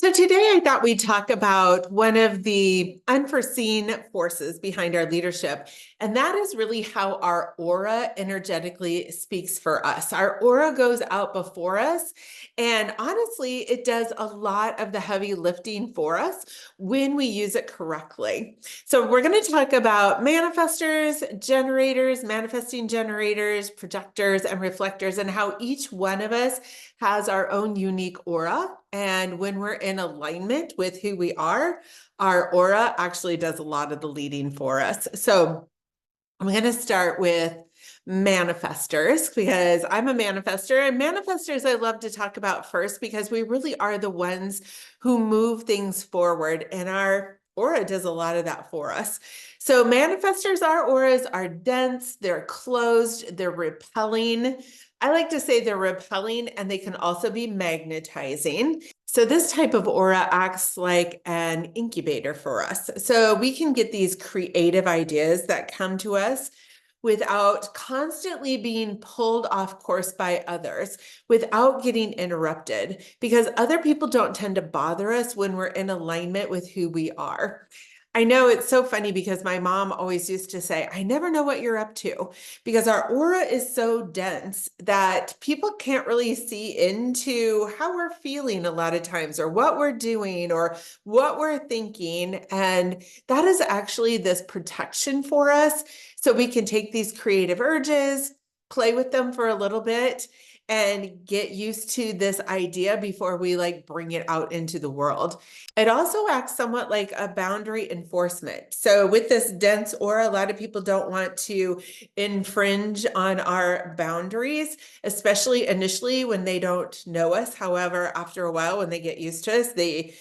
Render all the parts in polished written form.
So today I thought we'd talk about one of the unforeseen forces behind our leadership, and that is really how our aura energetically speaks for us. Our aura goes out before us, and honestly, it does a lot of the heavy lifting for us when we use it correctly. So we're going to talk about manifestors, generators, manifesting generators, projectors, and reflectors, and how each one of us has our own unique aura. And when we're in alignment with who we are, our aura actually does a lot of the leading for us. So I'm going to start with manifestors because I'm a manifestor, and manifestors I love to talk about first because we really are the ones who move things forward, and our aura does a lot of that for us. So manifestors, our auras are dense, they're closed, they're repelling. I like to say they're repelling, and they can also be magnetizing. So this type of aura acts like an incubator for us. So we can get these creative ideas that come to us without constantly being pulled off course by others, without getting interrupted, because other people don't tend to bother us when we're in alignment with who we are. I know it's so funny because my mom always used to say, I never know what you're up to, because our aura is so dense that people can't really see into how we're feeling a lot of times, or what we're doing, or what we're thinking. And that is actually this protection for us. So we can take these creative urges, play with them for a little bit, and get used to this idea before we bring it out into the world. It also acts somewhat like a boundary enforcement. So with this dense aura, a lot of people don't want to infringe on our boundaries, especially initially when they don't know us. However, after a while, when they get used to us, they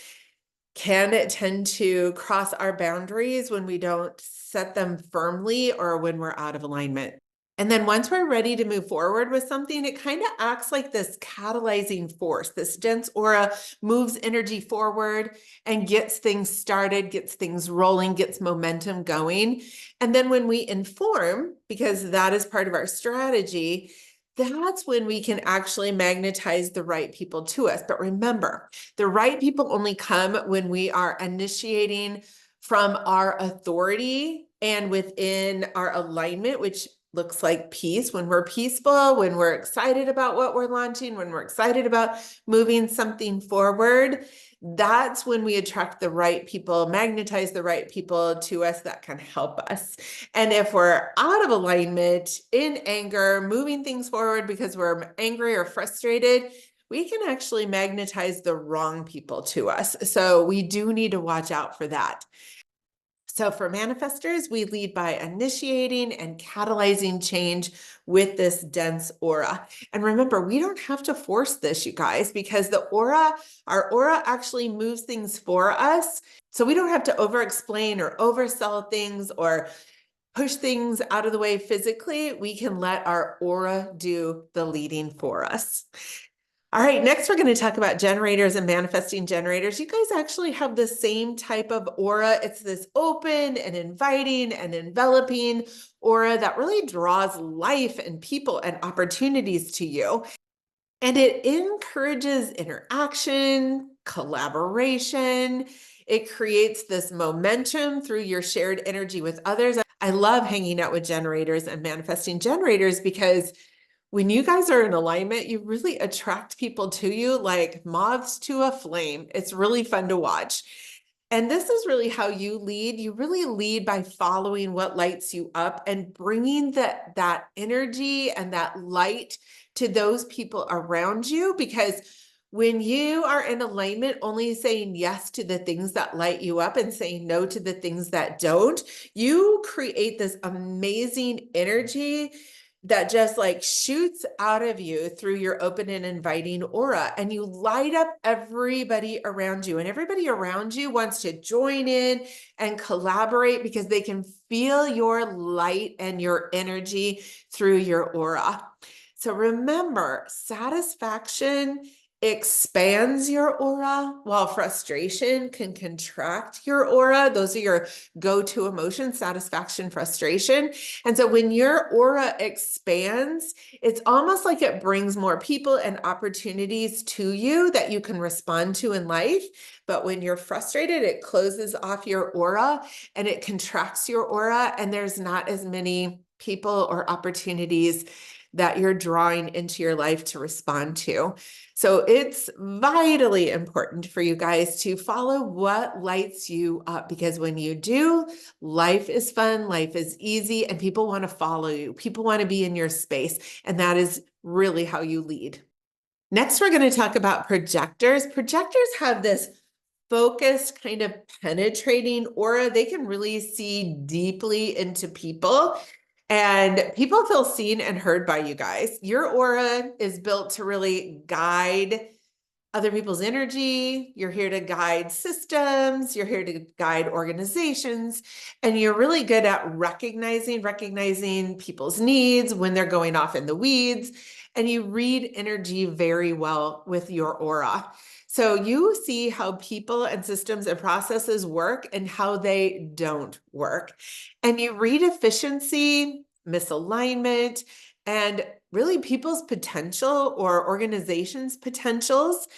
can tend to cross our boundaries when we don't set them firmly or when we're out of alignment. And then once we're ready to move forward with something, it kind of acts like this catalyzing force. This dense aura moves energy forward and gets things started, gets things rolling, gets momentum going. And then when we inform, because that is part of our strategy, that's when we can actually magnetize the right people to us. But remember, the right people only come when we are initiating from our authority and within our alignment, which looks like peace. When we're peaceful, when we're excited about what we're launching, when we're excited about moving something forward, that's when we attract the right people, magnetize the right people to us that can help us. And if we're out of alignment, in anger, moving things forward because we're angry or frustrated, we can actually magnetize the wrong people to us. So we do need to watch out for that. So for manifestors, we lead by initiating and catalyzing change with this dense aura. And remember, we don't have to force this, you guys, because our aura actually moves things for us. So we don't have to over-explain or oversell things or push things out of the way physically. We can let our aura do the leading for us. All right, next we're going to talk about generators and manifesting generators. You guys actually have the same type of aura. It's this open and inviting and enveloping aura that really draws life and people and opportunities to you. And it encourages interaction, collaboration. It creates this momentum through your shared energy with others. I love hanging out with generators and manifesting generators because when you guys are in alignment, you really attract people to you like moths to a flame. It's really fun to watch. And this is really how you lead. You really lead by following what lights you up and bringing that energy and that light to those people around you. Because when you are in alignment, only saying yes to the things that light you up and saying no to the things that don't, you create this amazing energy that just shoots out of you through your open and inviting aura, and you light up everybody around you, and everybody around you wants to join in and collaborate because they can feel your light and your energy through your aura. So remember, satisfaction expands your aura, while frustration can contract your aura. Those are your go-to emotions: satisfaction, frustration. And so when your aura expands, it's almost like it brings more people and opportunities to you that you can respond to in life. But when you're frustrated, it closes off your aura and it contracts your aura, and there's not as many people or opportunities that you're drawing into your life to respond to. So it's vitally important for you guys to follow what lights you up, because when you do, life is fun, life is easy, and people want to follow you. People want to be in your space, and that is really how you lead. Next, we're going to talk about projectors. Projectors have this focused, kind of penetrating aura. They can really see deeply into people, and people feel seen and heard by you guys. Your aura is built to really guide other people's energy. You're here to guide systems. You're here to guide organizations. And you're really good at recognizing people's needs when they're going off in the weeds. And you read energy very well with your aura. So you see how people and systems and processes work and how they don't work. And you read efficiency, misalignment, and really people's potential or organizations' potentials.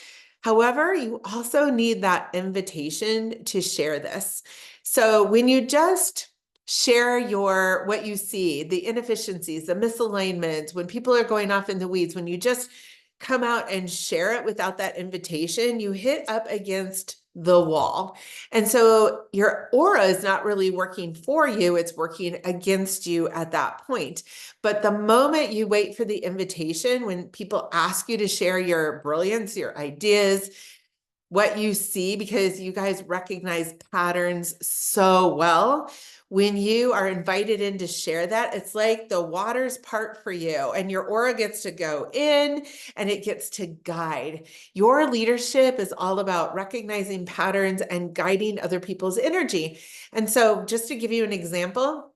However, you also need that invitation to share this. So when you just share what you see, the inefficiencies, the misalignments, when people are going off in the weeds, when you just come out and share it without that invitation, you hit up against the wall. And so your aura is not really working for you, it's working against you at that point. But the moment you wait for the invitation, when people ask you to share your brilliance, your ideas, what you see, because you guys recognize patterns so well, when you are invited in to share that, it's like the waters part for you and your aura gets to go in and it gets to guide. Your leadership is all about recognizing patterns and guiding other people's energy. And so just to give you an example,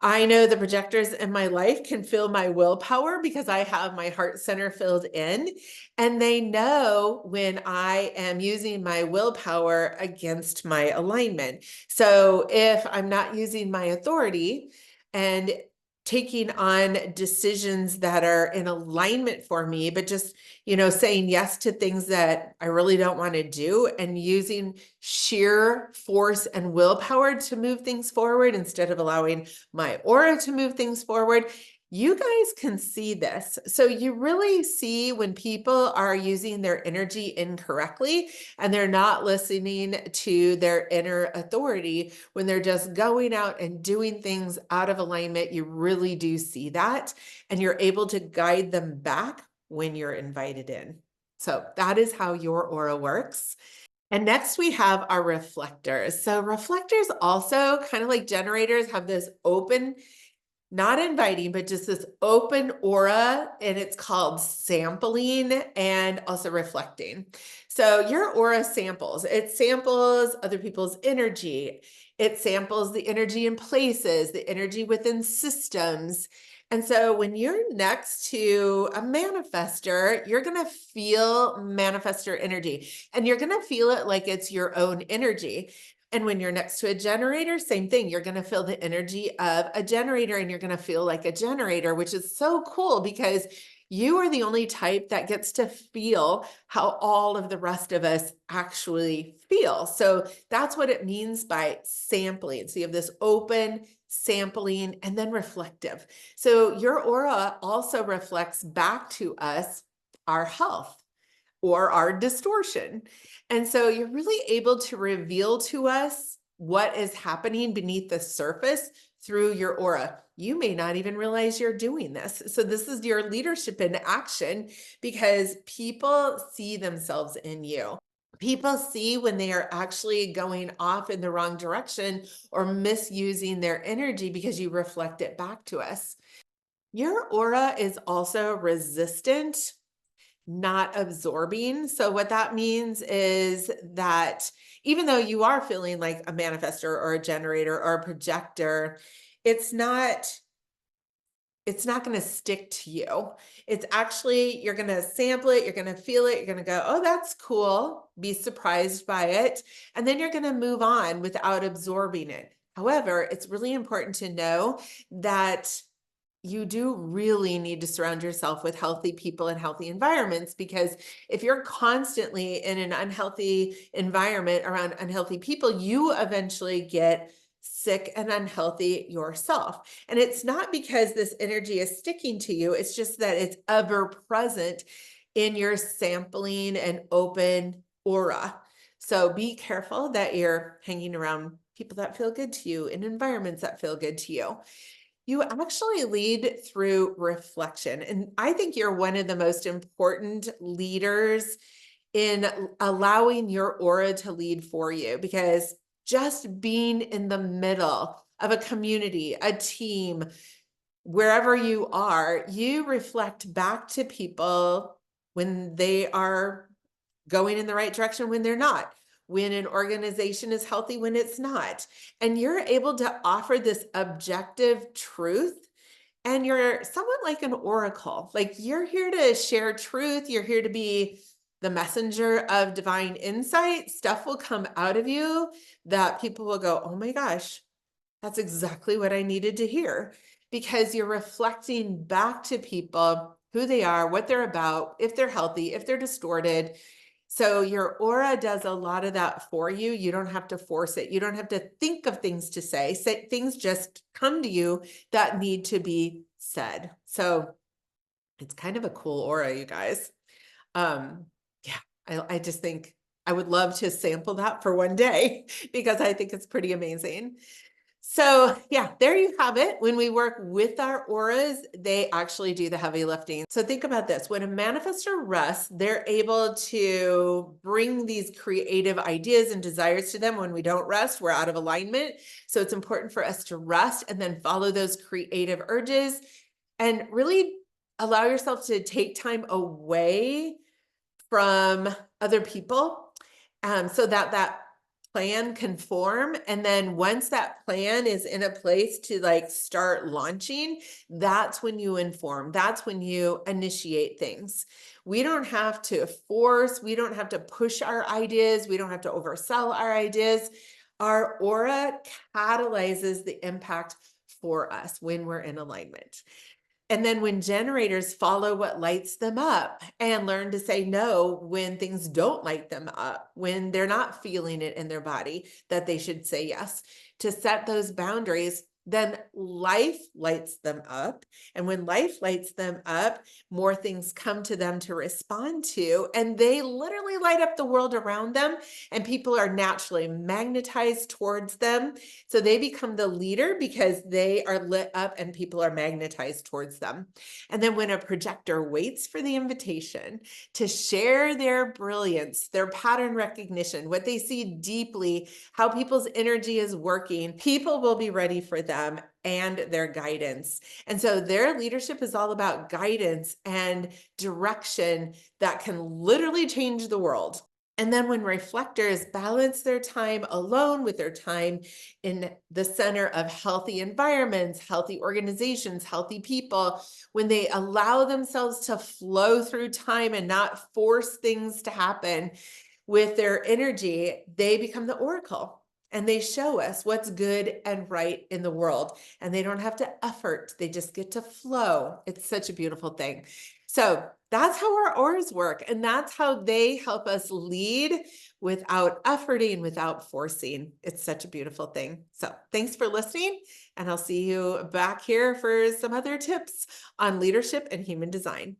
I know the projectors in my life can feel my willpower because I have my heart center filled in, and they know when I am using my willpower against my alignment. So if I'm not using my authority and taking on decisions that are in alignment for me, but just, saying yes to things that I really don't want to do and using sheer force and willpower to move things forward instead of allowing my aura to move things forward, you guys can see this. So you really see when people are using their energy incorrectly and they're not listening to their inner authority, when they're just going out and doing things out of alignment, you really do see that. And you're able to guide them back when you're invited in. So that is how your aura works. And next we have our reflectors. So reflectors also, kind of like generators, have this open, not inviting, but just this open aura, and it's called sampling and also reflecting. So your aura samples. It samples other people's energy. It samples the energy in places, the energy within systems. And so when you're next to a manifestor, you're going to feel manifestor energy, and you're going to feel it like it's your own energy. And when you're next to a generator, same thing. You're going to feel the energy of a generator and you're going to feel like a generator, which is so cool because you are the only type that gets to feel how all of the rest of us actually feel. So that's what it means by sampling. So you have this open, sampling, and then reflective. So your aura also reflects back to us our health or our distortion. And so you're really able to reveal to us what is happening beneath the surface through your aura. You may not even realize you're doing this. So this is your leadership in action, because people see themselves in you. People see when they are actually going off in the wrong direction or misusing their energy, because you reflect it back to us. Your aura is also resistant, not absorbing. So what that means is that even though you are feeling like a manifestor or a generator or a projector, it's not it's not going to stick to you. It's actually, you're going to sample it, you're going to feel it, you're going to go, oh, that's cool, be surprised by it. And then you're going to move on without absorbing it. However, it's really important to know that you do really need to surround yourself with healthy people and healthy environments, because if you're constantly in an unhealthy environment around unhealthy people, you eventually get sick and unhealthy yourself. And it's not because this energy is sticking to you, it's just that it's ever present in your sampling and open aura. So be careful that you're hanging around people that feel good to you in environments that feel good to you. You actually lead through reflection. And I think you're one of the most important leaders in allowing your aura to lead for you, because just being in the middle of a community, a team, wherever you are, you reflect back to people when they are going in the right direction, when they're not, when an organization is healthy, when it's not. And you're able to offer this objective truth. And you're somewhat like an oracle. Like, you're here to share truth. You're here to be the messenger of divine insight. Stuff will come out of you that people will go, oh my gosh, that's exactly what I needed to hear. Because you're reflecting back to people who they are, what they're about, if they're healthy, if they're distorted. So your aura does a lot of that for you. You don't have to force it. You don't have to think of things to say. Things just come to you that need to be said. So it's kind of a cool aura, you guys. Yeah, I just think I would love to sample that for one day because I think it's pretty amazing. So yeah, there you have it. When we work with our auras, they actually do the heavy lifting. So think about this. When a manifestor rests, they're able to bring these creative ideas and desires to them. When we don't rest, we're out of alignment. So it's important for us to rest and then follow those creative urges and really allow yourself to take time away from other people, so that that plan can form. And then once that plan is in a place to like start launching, that's when you inform, that's when you initiate things. We don't have to force, we don't have to push our ideas, we don't have to oversell our ideas. Our aura catalyzes the impact for us when we're in alignment. And then when generators follow what lights them up and learn to say no when things don't light them up, when they're not feeling it in their body, that they should say yes, to set those boundaries, then life lights them up. And when life lights them up, more things come to them to respond to, and they literally light up the world around them, and people are naturally magnetized towards them. So they become the leader because they are lit up and people are magnetized towards them. And then when a projector waits for the invitation to share their brilliance, their pattern recognition, what they see deeply, how people's energy is working, people will be ready for them and their guidance. And so their leadership is all about guidance and direction that can literally change the world. And then when reflectors balance their time alone with their time in the center of healthy environments, healthy organizations, healthy people, when they allow themselves to flow through time and not force things to happen with their energy, they become the oracle. And they show us what's good and right in the world. And they don't have to effort. They just get to flow. It's such a beautiful thing. So that's how our auras work. And that's how they help us lead without efforting, without forcing. It's such a beautiful thing. So thanks for listening. And I'll see you back here for some other tips on leadership and human design.